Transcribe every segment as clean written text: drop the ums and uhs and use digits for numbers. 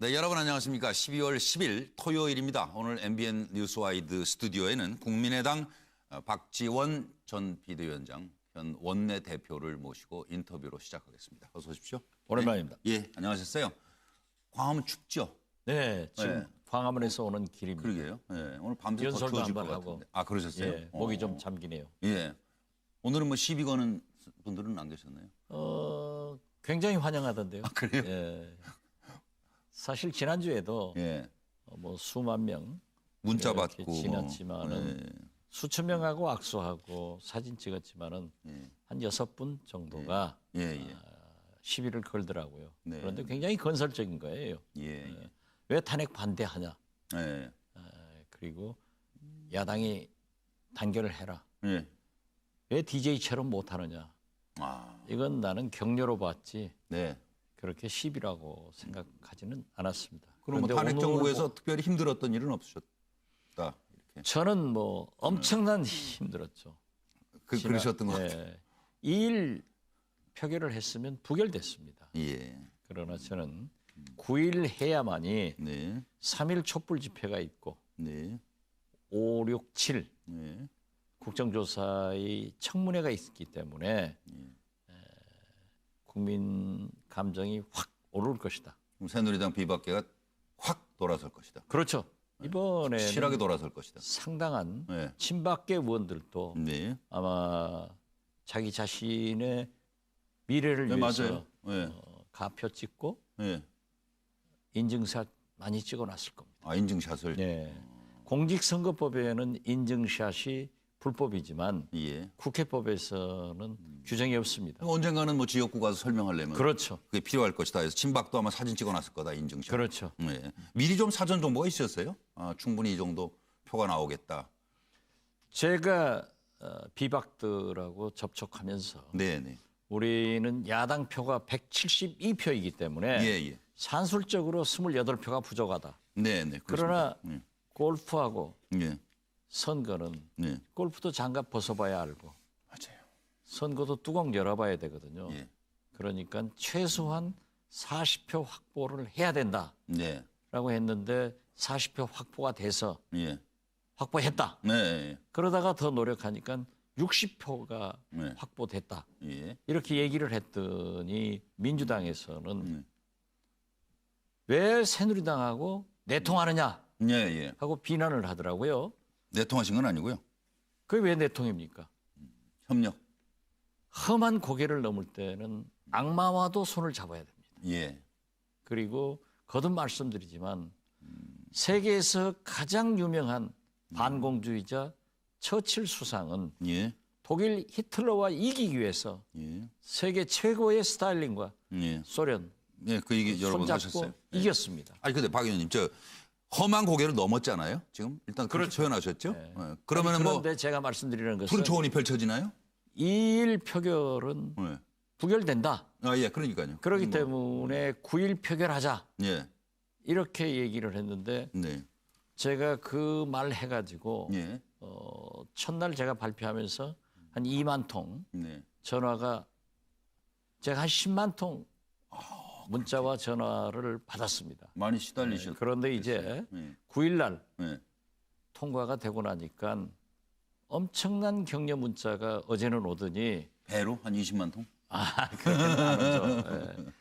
네, 여러분 안녕하십니까. 12월 10일 토요일입니다. 오늘 MBN 뉴스와이드 스튜디오에는 국민의당 박지원 전 비대위원장, 현 원내대표를 모시고 인터뷰로 시작하겠습니다. 어서 오십시오. 오랜만입니다. 네. 예, 안녕하셨어요. 광화문 춥죠? 네, 지금 광화문에서 오는 길입니다. 그러게요. 예, 오늘 밤새 더 연설도 추워질 것 한번 하고. 같은데. 아, 그러셨어요? 예, 목이 좀 잠기네요. 예. 오늘은 뭐 시비 거는 분들은 안 계셨나요? 굉장히 환영하던데요. 아, 그래요? 예. 사실 지난주에도 예. 뭐 수만 명 문자 이렇게 받고 지났지만은 예. 수천 명하고 악수하고 사진 찍었지만은 한 6분 정도가 예, 예. 시비를 걸더라고요. 네. 그런데 굉장히 건설적인 거예요. 예. 왜 탄핵 반대하냐? 예. 그리고 야당이 단결을 해라. 예. 왜 DJ처럼 못하느냐? 아, 이건 나는 격려로 봤지 네. 그렇게 시비라고 생각하지는 않았습니다. 그럼 뭐 그런데 탄핵 오늘 정국에서 특별히 힘들었던 일은 없으셨다. 이렇게. 저는 뭐 엄청난 힘들었죠. 그러셨던 것 같아요. 2일 표결을 했으면 부결됐습니다. 예. 그러나 저는 9일 해야만이 네. 3일 촛불 집회가 있고 네. 5, 6, 7 네. 국정조사의 청문회가 있기 때문에 국민 감정이 확 오를 것이다. 그럼 새누리당 비박계가 확 돌아설 것이다. 그렇죠. 이번에 실하게 돌아설 것이다. 상당한 네. 친박계 의원들도 네. 아마 자기 자신의 미래를 네, 위해서 맞아요. 네. 가표 찍고 네. 인증샷 많이 찍어놨을 겁니다. 아, 인증샷을. 네. 공직선거법에는 인증샷이 불법이지만 예. 국회법에서는 규정이 없습니다. 언젠가는 뭐 지역구 가서 설명하려면 그렇죠. 그게 필요할 것이다. 해서 친박도 아마 사진 찍어놨을 거다. 인증샷. 그렇죠. 네. 미리 좀 사전 정보가 있었어요. 아, 충분히 이 정도 표가 나오겠다. 제가 비박들하고 접촉하면서 네네. 우리는 야당 표가 172표이기 때문에 예. 산술적으로 28표가 부족하다. 네네. 그러나 그렇습니다. 골프하고 예. 선거는 네. 골프도 장갑 벗어봐야 알고 맞아요. 선거도 뚜껑 열어봐야 되거든요. 예. 그러니까 최소한 40표 확보를 해야 된다라고 네. 했는데 40표 확보가 돼서 예. 확보했다. 네. 그러다가 더 노력하니까 60표가 네. 확보됐다. 예. 이렇게 얘기를 했더니 민주당에서는 네. 왜 새누리당하고 내통하느냐 예. 하고 비난을 하더라고요. 내통하신 건 아니고요. 그게 왜 내통입니까? 협력. 험한 고개를 넘을 때는 악마와도 손을 잡아야 됩니다. 예. 그리고 거듭 말씀드리지만 세계에서 가장 유명한 반공주의자 처칠 수상은 예. 독일 히틀러와 이기기 위해서 예. 세계 최고의 스탈린과 예. 소련 예. 그 얘기 여러 번 손잡고 하셨어요. 예. 이겼습니다. 아니 근데 박 의원님 저 험한 고개를 넘었잖아요. 지금 일단 그렇게 그렇죠. 표현하셨죠. 네. 그러면은 뭐 그런데 제가 말씀드리는 것은 푸른 초원이 펼쳐지나요? 2일 표결은 네. 부결된다. 아, 예. 그러니까요. 그렇기 때문에 9일 표결하자. 예. 이렇게 얘기를 했는데 네. 제가 그 말 해가지고 예. 첫날 제가 발표하면서 한 2만 통 네. 전화가 제가 한 10만 통 문자와 전화를 받았습니다. 많이 시달리셨. 그런데 이제 예. 9일 날 예. 통과가 되고 나니까 엄청난 격려 문자가 어제는 오더니 배로 한 20만 통? 그렇게는 아니죠.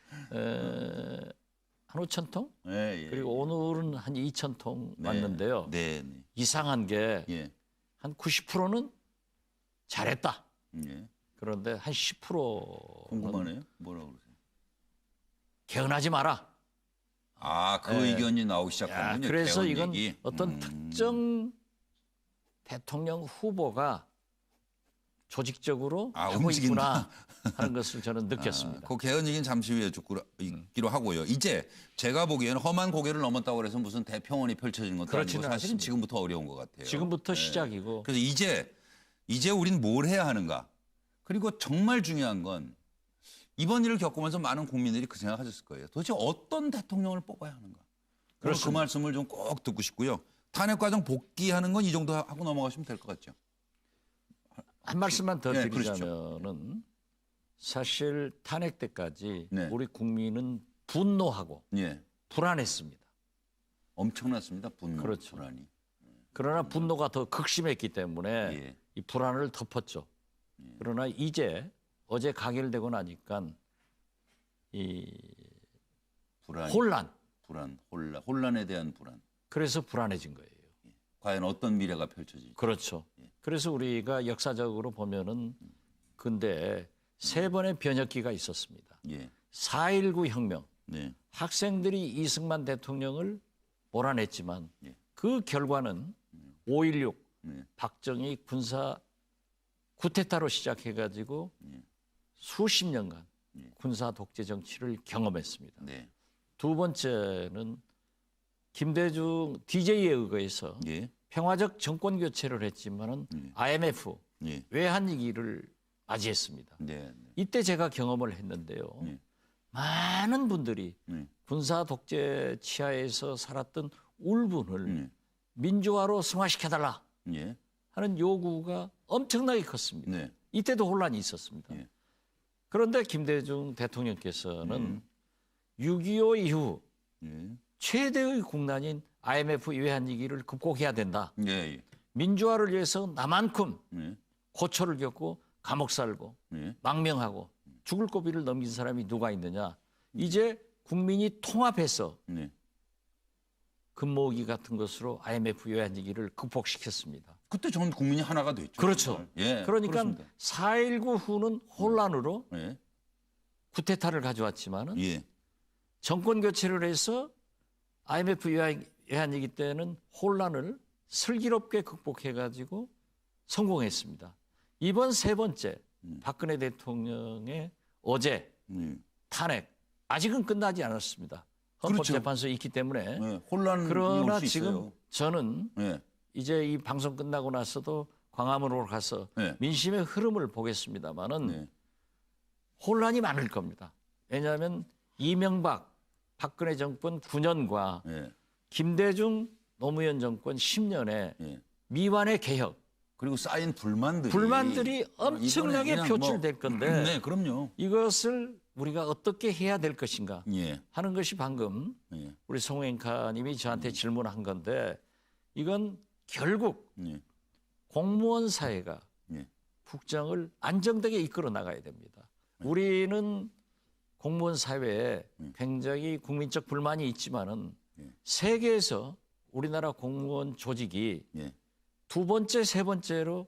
한 5천 통? 예. 그리고 오늘은 한 2천 통 네. 왔는데요. 네. 이상한 게 한 예. 90%는 잘했다. 예. 그런데 한 10%는 궁금하네요. 뭐라고 그러세요? 개헌하지 마라. 아, 그 의견이 나오기 시작하는군요. 그래서 개헌 이건 얘기. 어떤 특정 대통령 후보가 조직적으로 하고 움직인다. 있구나 하는 것을 저는 느꼈습니다. 그 개헌 얘기는 잠시 후에 듣기로 하고요. 이제 제가 보기에는 험한 고개를 넘었다고 해서 무슨 대평원이 펼쳐지는 것도 아니고 그렇지는 사실은 않습니다. 지금부터 어려운 것 같아요. 지금부터 시작이고 그래서 이제 우린 뭘 해야 하는가? 그리고 정말 중요한 건 이번 일을 겪으면서 많은 국민들이 그 생각하셨을 거예요. 도대체 어떤 대통령을 뽑아야 하는가? 그 말씀을 좀 꼭 듣고 싶고요. 탄핵 과정 복귀하는 건 이 정도 하고 넘어가시면 될 것 같죠. 한 말씀만 더 네, 드리자면은 사실 탄핵 때까지 네. 우리 국민은 분노하고 예. 불안했습니다. 엄청났습니다. 분노, 그렇죠. 불안이. 그러나 분노가 더 극심했기 때문에 예. 이 불안을 덮었죠. 그러나 이제 어제 가결되고 나니까 이 불안, 혼란에 대한 불안. 그래서 불안해진 거예요. 과연 어떤 미래가 펼쳐질지. 그렇죠. 그래서 우리가 역사적으로 보면은 근데 세 번의 변혁기가 있었습니다. 예. 4.19 혁명, 네. 학생들이 이승만 대통령을 몰아냈지만 예. 그 결과는 5.16 네. 박정희 군사 쿠데타로 시작해가지고 수십 년간 군사 독재 정치를 경험했습니다. 네. 두 번째는 김대중 DJ에 의거해서 예. 평화적 정권 교체를 했지만은 IMF 예. 외환위기를 맞이했습니다. 네. 이때 제가 경험을 했는데요. 많은 분들이 군사 독재 치하에서 살았던 울분을 민주화로 승화시켜달라 예. 하는 요구가 엄청나게 컸습니다. 네. 이때도 혼란이 있었습니다. 예. 그런데 김대중 대통령께서는 6.25 이후 예. 최대의 국난인 IMF 외환위기를 극복해야 된다. 예. 민주화를 위해서 나만큼 예. 고초를 겪고 감옥 살고 예. 망명하고 죽을 고비를 넘긴 사람이 누가 있느냐. 이제 국민이 통합해서 네. 금모으기 같은 것으로 IMF 외환위기를 극복시켰습니다. 그때 전 국민이 하나가 됐죠. 그렇죠. 예. 그러니까 그렇습니다. 4.19 후는 혼란으로 예. 쿠데타를 가져왔지만은 예. 정권 교체를 해서 IMF 외환위기 때는 혼란을 슬기롭게 극복해가지고 성공했습니다. 이번 세 번째 박근혜 대통령의 어제 탄핵 아직은 끝나지 않았습니다. 헌법재판소에 있기 때문에 예. 혼란이 그러나 올 수 지금 있어요. 저는 예. 이제 이 방송 끝나고 나서도 광화문으로 가서 네. 민심의 흐름을 보겠습니다마는 네. 혼란이 많을 겁니다. 왜냐하면 이명박 박근혜 정권 9년과 예. 김대중 노무현 정권 10년의 예. 미완의 개혁 그리고 쌓인 불만들이 엄청나게 이번에 그냥 표출될 건데 네, 그럼요. 이것을 우리가 어떻게 해야 될 것인가 예. 하는 것이 방금 예. 우리 송앵카님이 저한테 질문한 건데 이건 결국 예. 공무원 사회가 예. 국정을 안정되게 이끌어 나가야 됩니다. 우리는 공무원 사회에 굉장히 국민적 불만이 있지만은 세계에서 우리나라 공무원 조직이 예. 두 번째, 세 번째로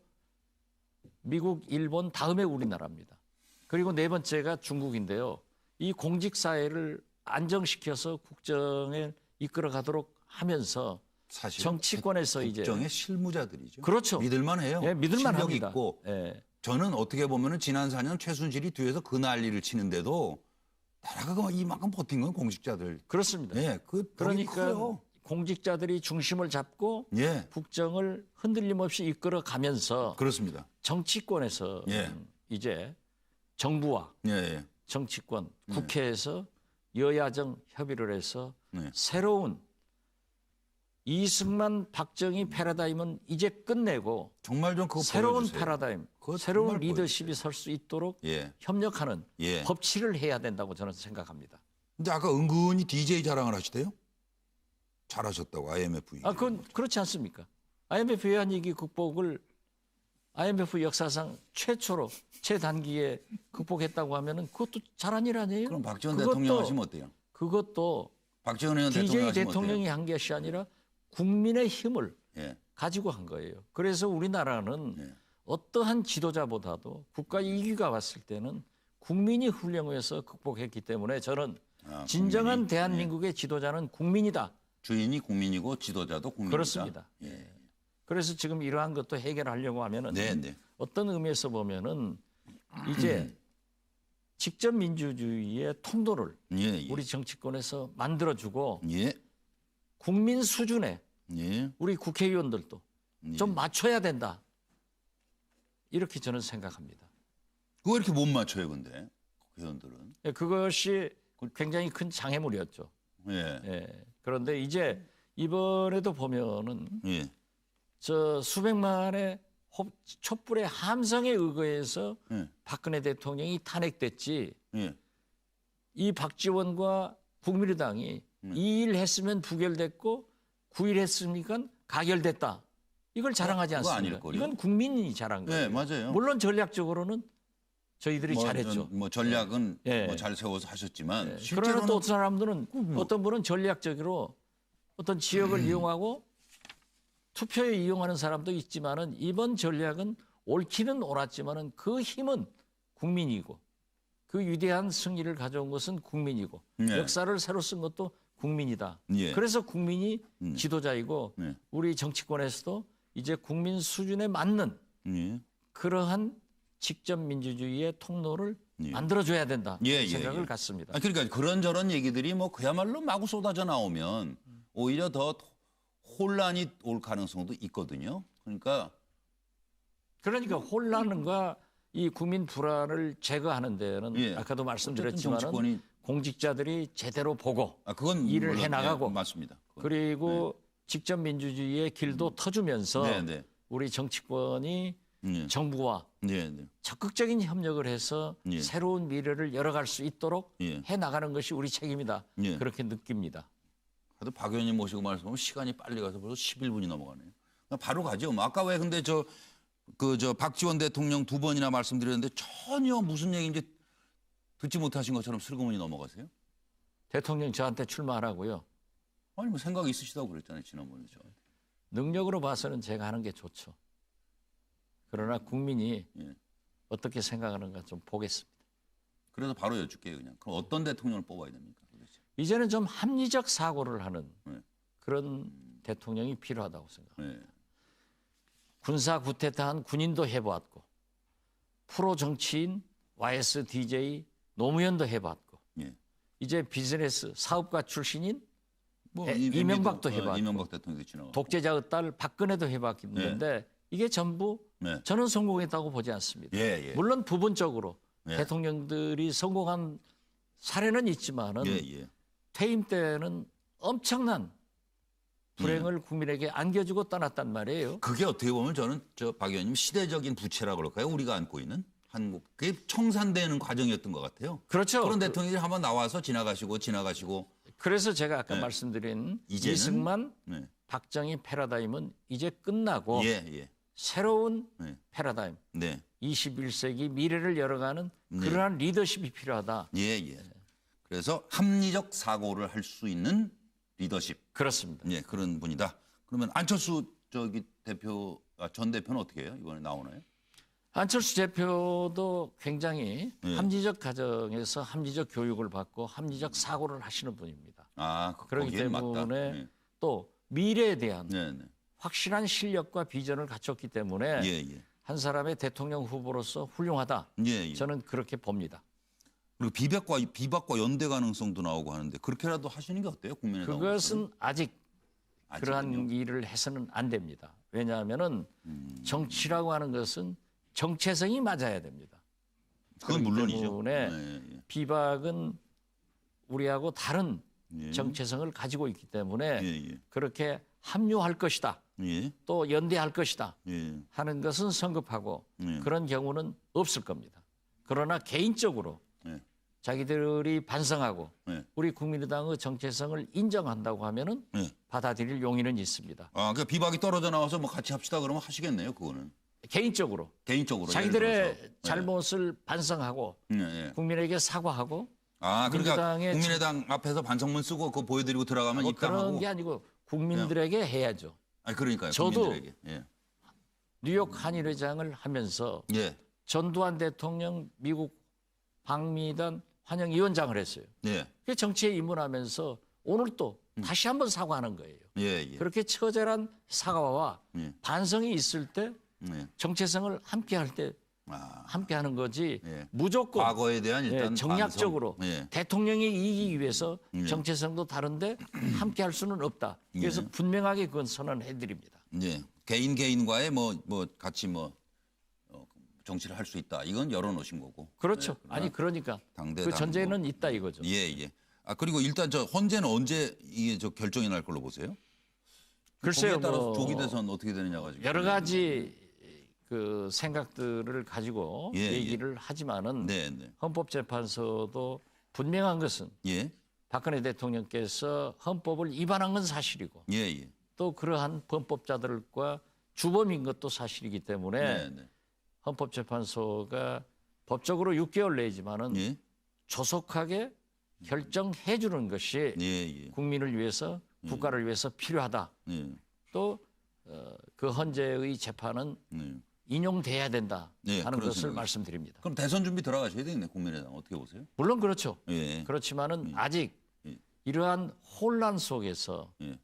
미국, 일본 다음에 우리나라입니다. 그리고 네 번째가 중국인데요. 이 공직 사회를 안정시켜서 국정을 이끌어가도록 하면서 사실 정치권에서 이제 국정의 실무자들이죠. 그렇죠. 믿을만해요. 예, 믿을만 실력 합니다. 있고. 예. 저는 어떻게 보면은 지난 4년 최순실이 뒤에서 그 난리를 치는데도 나라가 이만큼 버틴 건 공직자들. 그렇습니다. 예, 그 그러니까 커요. 공직자들이 중심을 잡고 예, 국정을 흔들림 없이 이끌어가면서 그렇습니다. 정치권에서 예. 이제 정부와 예, 예. 정치권, 국회에서 여야정 협의를 해서 네. 새로운 이승만, 박정희 패러다임은 이제 끝내고 정말 좀 그거 새로운 보여주세요. 패러다임, 그거 새로운 정말 리더십이 설 수 있도록 예. 협력하는 예. 법치를 해야 된다고 저는 생각합니다. 근데 아까 은근히 DJ 자랑을 하시대요? 잘하셨다고 IMF. 아, 그건 그렇지 않습니까? IMF 외환위기 극복을 IMF 역사상 최초로 최단기에 극복했다고 하면은 그것도 잘한 일 아니에요? 그럼 박지원 대통령 하시면 어때요? 그것도 박지원 의원 대통령 DJ 하시면 대통령이 한 것이 아니라 국민의 힘을 어때요? 예. 가지고 한 거예요. 그래서 우리나라는 예. 어떠한 지도자보다도 국가 위기가 왔을 때는 국민이 훌륭해서 극복했기 때문에 저는 진정한 국민이, 대한민국의 지도자는 국민이다. 주인이 국민이고 지도자도 국민이다. 그렇습니다. 예. 그래서 지금 이러한 것도 해결하려고 하면은 네, 네. 어떤 의미에서 보면은 이제 직접 민주주의의 통도를 예, 예. 우리 정치권에서 만들어주고 예. 국민 수준에 예. 우리 국회의원들도 예. 좀 맞춰야 된다. 이렇게 저는 생각합니다. 그거 이렇게 못 맞춰요, 근데 국회의원들은. 예, 그것이 굉장히 큰 장애물이었죠. 예. 예. 그런데 이제 이번에도 보면은 예. 저 수백만의 촛불의 함성에 의거해서 예. 박근혜 대통령이 탄핵됐지 예. 이 박지원과 국민의당이 2일 했으면 부결됐고 9일 했으니까 가결됐다. 이걸 자랑하지 그거 않습니다. 아닐걸요? 이건 국민이 자랑한 거예요. 네, 맞아요. 물론 전략적으로는 저희들이 잘했죠. 뭐 전략은 예. 뭐 잘 세워서 하셨지만 그러나 실제로는 또 어떤 사람들은 어떤 분은 전략적으로 어떤 지역을 이용하고 투표에 이용하는 사람도 있지만은 이번 전략은 옳기는 옳았지만은 그 힘은 국민이고 그 위대한 승리를 가져온 것은 국민이고 네. 역사를 새로 쓴 것도 국민이다. 예. 그래서 국민이 지도자이고 네. 우리 정치권에서도 이제 국민 수준에 맞는 예. 그러한 직접 민주주의의 통로를 만들어줘야 된다 예, 생각을 예. 갖습니다. 아, 그러니까 그런저런 얘기들이 뭐 그야말로 마구 쏟아져 나오면 오히려 더 혼란이 올 가능성도 있거든요. 그러니까 혼란과 이 국민 불안을 제거하는 데는 예. 아까도 어쨌든 말씀드렸지만 정치권이 공직자들이 제대로 보고 그건 일을 물론, 해나가고 예, 맞습니다. 그건. 그리고 직접 민주주의의 길도 터주면서 네, 네. 우리 정치권이 정부와 네, 네. 적극적인 협력을 해서 예. 새로운 미래를 열어갈 수 있도록 예. 해나가는 것이 우리 책임이다. 예. 그렇게 느낍니다. 하여튼 박 의원님 모시고 말씀하면 시간이 빨리 가서 벌써 11분이 넘어가네요. 바로 가죠. 뭐 아까 왜 근데 저 박지원 대통령 2번이나 말씀드렸는데 전혀 무슨 얘기인지 듣지 못하신 것처럼 슬그머니 넘어가세요? 대통령 저한테 출마하라고요. 아니 뭐 생각 있으시다고 그랬잖아요. 지난번에 저한테. 능력으로 봐서는 제가 하는 게 좋죠. 그러나 국민이 예. 어떻게 생각하는가 좀 보겠습니다. 그래서 바로 여쭙게요. 그냥. 그럼 어떤 대통령을 뽑아야 됩니까? 도대체? 이제는 좀 합리적 사고를 하는 네. 그런 대통령이 필요하다고 생각합니다. 네. 군사 구태타한 군인도 해보았고 프로 정치인 YSDJ 노무현도 해봤고 예. 이제 비즈니스 사업가 출신인 뭐 이명박도 해봤고 이명박 대통령도 지나고. 독재자의 딸 박근혜도 해봤는데 이게 전부 네. 저는 성공했다고 보지 않습니다. 예, 예. 물론 부분적으로 예. 대통령들이 성공한 사례는 있지만은 예, 예. 퇴임 때는 엄청난 불행을 국민에게 안겨주고 떠났단 말이에요. 그게 어떻게 보면 저는 박 의원님 시대적인 부채라 그럴까요? 우리가 안고 있는 한국 그게 청산되는 과정이었던 것 같아요. 그렇죠. 그런 대통령이 한번 나와서 지나가시고 그래서 제가 아까 말씀드린 이제는? 이승만, 네. 박정희 패러다임은 이제 끝나고 예, 예. 새로운 네. 패러다임, 네. 21세기 미래를 열어가는 그러한 리더십이 필요하다. 예, 예. 그래서 합리적 사고를 할 수 있는 리더십. 그렇습니다. 예, 그런 분이다. 그러면 안철수 전 대표는 어떻게 해요? 이번에 나오나요? 안철수 대표도 굉장히 예. 합리적 가정에서 합리적 교육을 받고 합리적 사고를 하시는 분입니다. 그렇기 거기엔 맞다. 때문에 예. 또 미래에 대한 네, 네. 확실한 실력과 비전을 갖췄기 때문에 예, 예. 한 사람의 대통령 후보로서 훌륭하다. 예, 예. 저는 그렇게 봅니다. 그리고 비박과 연대 가능성도 나오고 하는데 그렇게라도 하시는 게 어때요? 국민의당. 그것은 아직 아직은요? 그러한 일을 해서는 안 됩니다. 왜냐하면은 정치라고 하는 것은 정체성이 맞아야 됩니다. 그건 그렇기 물론이죠. 때문에 예, 비박은 우리하고 다른 예. 정체성을 가지고 있기 때문에 예, 예. 그렇게 합류할 것이다. 예. 또 연대할 것이다. 예. 하는 것은 성급하고 예. 그런 경우는 없을 겁니다. 그러나 개인적으로 예. 자기들이 반성하고 예. 우리 국민의당의 정체성을 인정한다고 하면은 예. 받아들일 용의는 있습니다. 그러니까 비박이 떨어져 나와서 뭐 같이 합시다 그러면 하시겠네요, 그거는. 개인적으로 개인적으로. 예를 자기들의 들어서. 잘못을 반성하고 예. 예. 국민에게 사과하고 그러니까 민주당의 국민의당 앞에서 반성문 쓰고 그거 보여드리고 들어가면 뭐 그런 입당하고. 게 아니고 국민들에게 해야죠. 그러니까요. 저도 국민들에게. 예. 뉴욕 한일회장을 하면서 예. 전두환 대통령 미국 방미단 환영위원장을 했어요. 예. 그 정치에 입문하면서 오늘 또 다시 한번 사과하는 거예요. 예. 예. 그렇게 처절한 사과와 예. 반성이 있을 때 예. 정체성을 함께 할 때 함께 하는 거지 예. 무조건 과거에 대한 일단 정략적으로 반성. 예. 대통령이 이기기 위해서 정체성도 다른데 함께 할 수는 없다. 그래서 분명하게 그건 선언해 드립니다. 예. 개인과의 뭐 같이 정치를 할 수 있다. 이건 열어놓으신 거고. 그렇죠. 예. 아니 그러니까 당대 그 전제는 있다 이거죠. 예, 예. 그리고 일단 헌재는 언제 이게 결정이 날 걸로 보세요? 글쎄요. 거기에 따라서 뭐 조기 대선 어떻게 되느냐가 지금. 여러 가지 그 생각들을 가지고 예, 얘기를 하지만은 네, 네. 헌법재판소도 분명한 것은 예. 박근혜 대통령께서 헌법을 위반한 건 사실이고 예, 예. 또 그러한 범법자들과 주범인 것도 사실이기 때문에 네, 네. 헌법재판소가 법적으로 6개월 내지만은 예. 조속하게 결정해 주는 것이 예, 예. 국민을 위해서 국가를 위해서 필요하다. 예. 또 그 헌재의 재판은 네. 인용돼야 된다 네, 하는 그런 것을 생각이 말씀드립니다. 그럼 대선 준비 들어가셔야 되겠네, 국민의당. 어떻게 보세요? 물론 그렇죠. 예. 그렇지만은 아직 예. 이러한 혼란 속에서 예.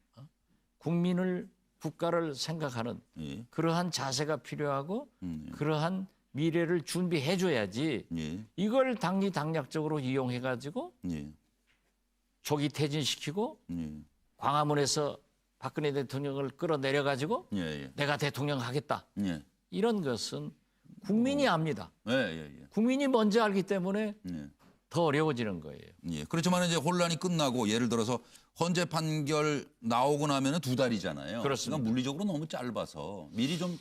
국민을 국가를 생각하는 예. 그러한 자세가 필요하고 예. 그러한 미래를 준비해 줘야지 예. 이걸 당리당략적으로 이용해 가지고 예. 조기 퇴진시키고 예. 광화문에서 박근혜 대통령을 끌어내려 가지고 예. 예. 내가 대통령 하겠다. 예. 이런 것은 국민이 압니다. 예. 예. 국민이 먼저 알기 때문에 예. 더 어려워지는 거예요. 예. 그렇지만 이제 혼란이 끝나고 예를 들어서 헌재 판결 나오고 나면은 2달이잖아요. 그렇습니다. 그러니까 물리적으로 너무 짧아서 미리 좀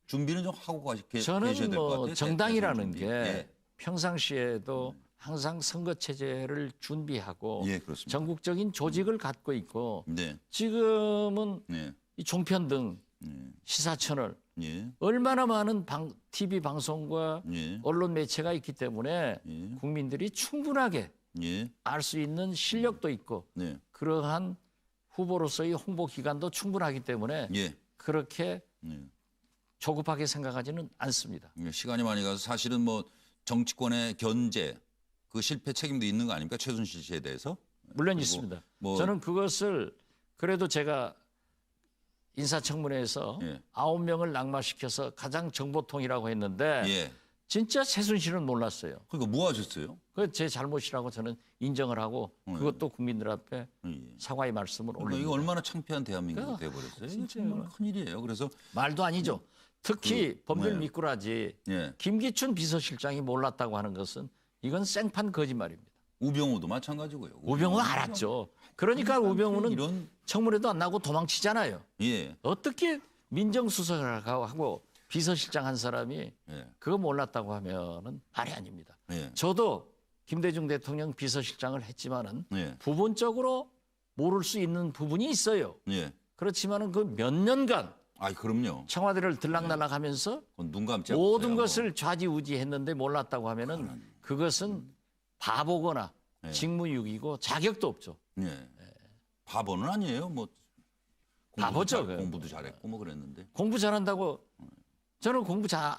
준비는 좀 하고 계셔야 저는 될 것 같아요. 정당이라는 대선 게 준비. 예. 평상시에도 항상 선거 체제를 준비하고 예, 그렇습니다. 전국적인 조직을 갖고 있고 네. 지금은 네. 이 종편 등 예. 시사 채널 예. 얼마나 많은 TV 방송과 예. 언론 매체가 있기 때문에 예. 국민들이 충분하게 예. 알 수 있는 실력도 있고 네. 그러한 후보로서의 홍보 기간도 충분하기 때문에 예. 그렇게 예. 조급하게 생각하지는 않습니다. 시간이 많이 가서 사실은 뭐 정치권의 견제 그 실패 책임도 있는 거 아닙니까? 최순실 씨에 대해서. 물론 그리고 있습니다. 뭐 저는 그것을 그래도 제가 인사청문회에서 예. 9명을 낙마시켜서 가장 정보통이라고 했는데 예. 진짜 최순실은 몰랐어요. 그러니까 뭐 하셨어요? 그게 제 잘못이라고 저는 인정을 하고 그것도 국민들 앞에 예. 사과의 말씀을 그러니까 올립니다. 이거 얼마나 창피한 대한민국이 그러니까 돼버렸어요. 이거 진짜 정말 큰일이에요. 그래서 말도 아니죠. 특히 법률 네. 미꾸라지 예. 김기춘 비서실장이 몰랐다고 하는 것은 이건 생판 거짓말입니다. 우병우도 마찬가지고요. 우병우 알았죠. 그러니까 우병우는 이런 청문회도 안 나고 도망치잖아요. 예. 어떻게 민정수석을 하고 비서실장 한 사람이 예. 그거 몰랐다고 하면은 말이 아닙니다. 예. 저도 김대중 대통령 비서실장을 했지만은 예. 부분적으로 모를 수 있는 부분이 있어요. 예. 그렇지만은 그 몇 년간 아, 그럼요. 청와대를 들락날락하면서 그건 눈 감지 모든 것을 좌지우지했는데 몰랐다고 하면은 그것은 바보거나 예. 직무유기고 자격도 없죠. 예. 바보는 아니에요. 뭐 바보죠, 그거. 공부도 잘했고 뭐 그랬는데 공부 잘한다고 저는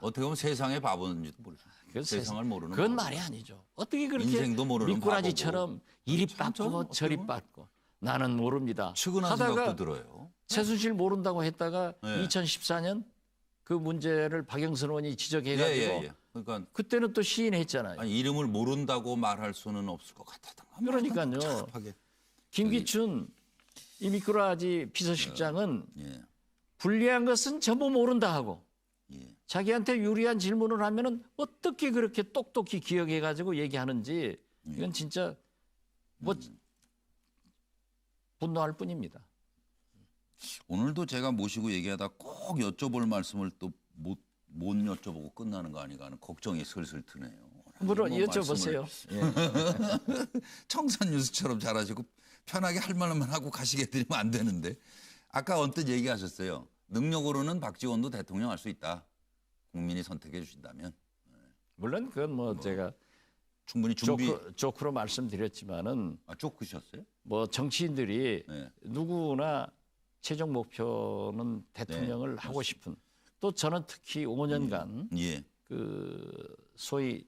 어떻게 보면 세상의 바보인지도 모르죠. 그 세상을 모르는 그건 바보. 말이 아니죠. 어떻게 그렇게 인생도 모르는 미꾸라지처럼 이리 참 저는 빠고 저리 어떻게 보면 빠고 나는 모릅니다. 측은한 하다가 생각도 들어요. 최순실 모른다고 했다가 네. 2014년 그 문제를 박영선 의원이 지적해가지고 예. 그러니까 그때는 또 시인했잖아요. 아니, 이름을 모른다고 말할 수는 없을 것 같다든가. 그러니까요. 착하게. 김기춘 이 미꾸라지 비서실장은 예. 불리한 것은 전부 모른다 하고 예. 자기한테 유리한 질문을 하면은 어떻게 그렇게 똑똑히 기억해가지고 얘기하는지 이건 진짜 뭐 분노할 뿐입니다. 오늘도 제가 모시고 얘기하다 꼭 여쭤볼 말씀을 또 못 여쭤보고 끝나는 거 아닌가 하는 걱정이 슬슬 드네요. 물론 뭐 여쭤보세요. 예. 청산 뉴스처럼 잘하시고 편하게 할 말만 하고 가시게 드리면 안 되는데 아까 언뜻 얘기하셨어요. 능력으로는 박지원도 대통령 할 수 있다. 국민이 선택해 주신다면. 물론 그건 뭐 제가 충분히 준비. 조크로 말씀드렸지만은 아, 쫓으셨어요? 뭐 정치인들이 네. 누구나 최종 목표는 대통령을 네, 하고 싶은 또 저는 특히 5년간 예. 그 소위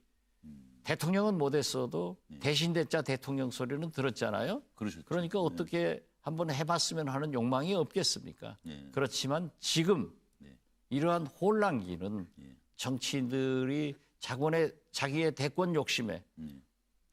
대통령은 못했어도 대신대자 대통령 소리는 들었잖아요. 그러셨죠. 그러니까 어떻게 한번 해봤으면 하는 욕망이 없겠습니까? 예. 그렇지만 지금 네. 이러한 혼란기는 예. 정치인들이 자기의 대권 욕심에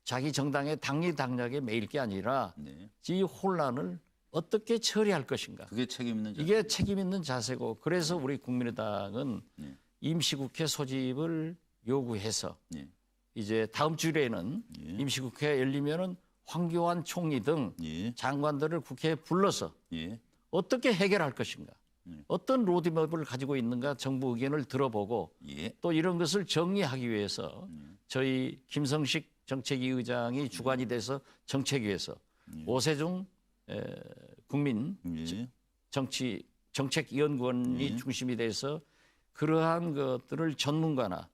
자기 정당의 당리당략에 매일 게 아니라 네. 이 혼란을 어떻게 처리할 것인가. 그게 책임 있는 이게 책임 있는 자세고 그래서 우리 국민의당은 네. 임시국회 소집을 요구해서 예. 이제 다음 주에는 예. 임시국회가 열리면은 황교안 총리 등 예. 장관들을 국회에 불러서 예. 어떻게 해결할 것인가. 어떤 로드맵을 가지고 있는가 정부 의견을 들어보고 예. 또 이런 것을 정리하기 위해서 저희 김성식 정책위 의장이 주관이 돼서 정책위에서 오세종 국민 예. 정책연구원이 중심이 돼서 그러한 것들을 전문가나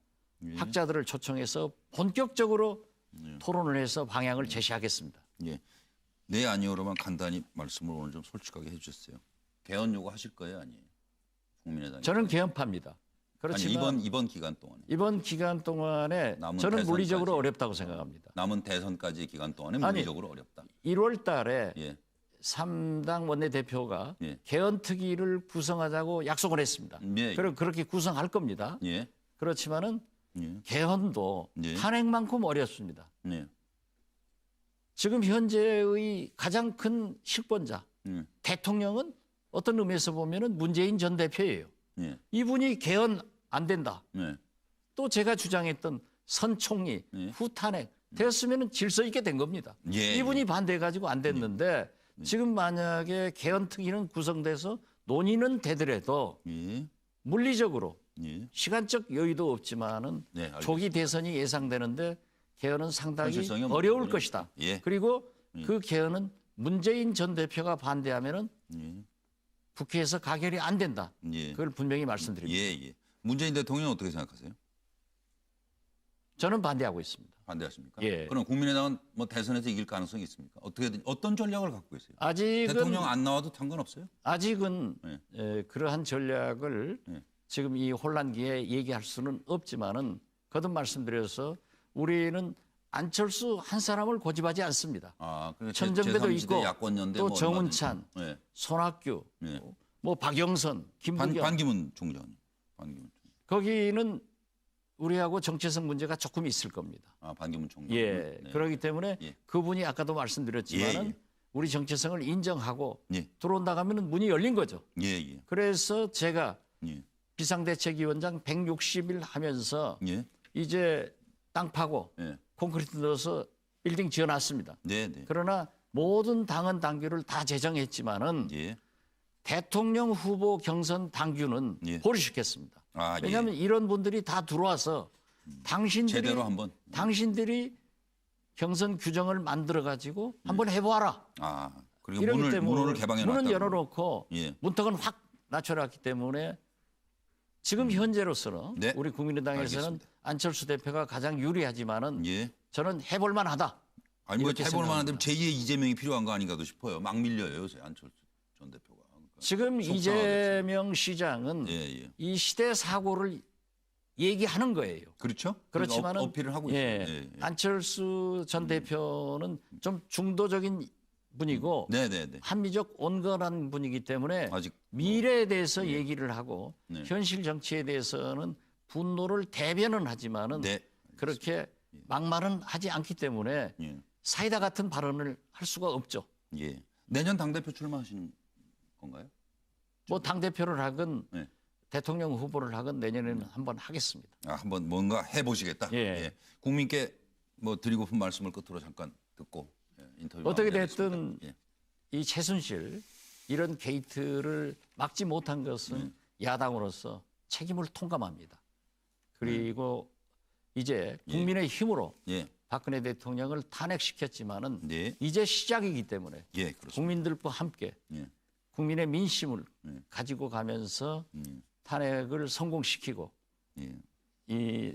학자들을 초청해서 본격적으로 토론을 해서 방향을 제시하겠습니다. 예. 네 아니오로만 간단히 말씀을 오늘 좀 솔직하게 해주셨어요. 개헌 요구하실 거예요, 아니에요? 국민의당. 저는 개헌파입니다. 그렇지만 아니, 이번 기간 동안에. 이번 기간 동안에 남은 저는 물리적으로 대선까지. 어렵다고 생각합니다. 남은 대선까지 기간 동안에 아니, 물리적으로 어렵다. 1월 달에 예. 3당 원내대표가 예. 개헌특위를 구성하자고 약속을 했습니다. 예. 그리고 그렇게 구성할 겁니다. 예. 그렇지만은 예. 개헌도 예. 탄핵만큼 어렵습니다. 예. 지금 현재의 가장 큰 실권자 대통령은 어떤 의미에서 보면은 문재인 전 대표예요. 예. 이분이 개헌 안 된다. 예. 또 제가 주장했던 선 총리 예. 후탄핵 됐으면은 질서 있게 된 겁니다. 예. 이분이 반대해가지고 안 됐는데 지금 만약에 개헌특위는 구성돼서 논의는 되더라도 예. 물리적으로 예. 시간적 여유도 없지만은 네, 알겠습니다. 조기 대선이 예상되는데 개헌은 상당히 현실성이 없는 어려울 부분이 것이다. 예. 그리고 그 개헌은 문재인 전 대표가 반대하면은 예. 국회에서 가결이 안 된다. 예. 그걸 분명히 말씀드립니다. 예. 예. 문재인 대통령 어떻게 생각하세요? 저는 반대하고 있습니다. 반대하십니까? 예. 그럼 국민의당은 뭐 대선에서 이길 가능성이 있습니까? 어떻게든 어떤 전략을 갖고 있어요? 아직은 대통령 안 나와도 상관없어요? 아직은 예. 그러한 전략을 예. 지금 이 혼란기에 얘기할 수는 없지만은 거듭 말씀드려서 우리는 안철수 한 사람을 고집하지 않습니다. 아, 그러니까 천정배도 제3지대 있고 야권연대 또 뭐 정운찬, 얼마든지. 예. 손학규, 예. 뭐 박영선, 김부겸 반기문 총장님. 반기문 총장. 거기는 우리하고 정체성 문제가 조금 있을 겁니다. 아, 반기문 총장. 예, 네. 그렇기 때문에 예. 그분이 아까도 말씀드렸지만은 예, 예. 우리 정체성을 인정하고 예. 들어온다 하면은 문이 열린 거죠. 예, 예. 그래서 제가 예. 비상대책위원장 160일 하면서 예. 이제 땅 파고 예. 콘크리트 넣어서 빌딩 지어놨습니다. 네, 네. 그러나 모든 당헌 당규를 다 제정했지만은 예. 대통령 후보 경선 당규는 예. 보류시켰습니다. 아, 왜냐하면 이런 분들이 다 들어와서 제대로 한번. 당신들이 경선 규정을 만들어 가지고 한번 해보아라. 아, 그리고 이러기 문을 때문에 개방해 문은 놨다. 열어놓고 예. 문턱은 확 낮춰놨기 때문에 지금 현재로서는 네. 우리 국민의당에서는 알겠습니다. 안철수 대표가 가장 유리하지만은 예. 저는 해볼 만하다. 아니 뭐 이렇게 해볼 만한데 생각합니다. 제2의 이재명이 필요한 거 아닌가도 싶어요. 막 밀려요 요새 안철수 전 대표가. 그러니까 지금 속상하겠어요. 이재명 시장은 예, 예. 이 시대 사고를 얘기하는 거예요. 그렇죠? 그렇지만은 어필을 하고 예, 있어요. 예, 예. 안철수 전 대표는 좀 중도적인 분이고 네, 네, 네. 합리적 온건한 분이기 때문에 아직 미래에 대해서 얘기를 하고 네. 현실 정치에 대해서는 분노를 대변은 하지만은 네. 그렇게 막말은 하지 않기 때문에 예. 사이다 같은 발언을 할 수가 없죠. 예. 내년 당 대표 출마하시는 건가요? 뭐 당 대표를 하건 네. 대통령 후보를 하건 내년에는 한번 하겠습니다. 아, 한번 뭔가 해보시겠다. 예. 국민께 뭐 드리고 싶은 말씀을 끝으로 잠깐 듣고 인터뷰 어떻게 마무리하겠습니다. 됐든 예. 이 최순실 이런 게이트를 막지 못한 것은 야당으로서 책임을 통감합니다. 그리고 이제 국민의 힘으로 예. 박근혜 대통령을 탄핵시켰지만은 네. 이제 시작이기 때문에 예, 그렇습니다. 국민들과 함께 예. 국민의 민심을 가지고 가면서 탄핵을 성공시키고 예. 이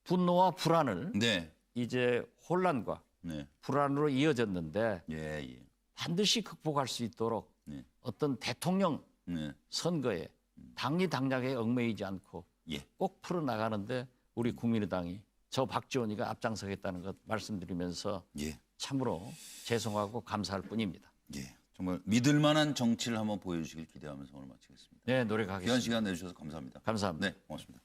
분노와 불안을 네. 이제 혼란과 네. 불안으로 이어졌는데 예, 예. 반드시 극복할 수 있도록 네. 어떤 대통령 네. 선거에 당리 당략에 얽매이지 않고 예. 꼭 풀어나가는데 우리 국민의당이 저 박지원이가 앞장서겠다는 것 말씀드리면서 예. 참으로 죄송하고 감사할 뿐입니다. 예. 정말 믿을 만한 정치를 한번 보여주시길 기대하면서 오늘 마치겠습니다. 네, 노력하겠습니다. 귀한 시간 내주셔서 감사합니다. 감사합니다. 네, 고맙습니다.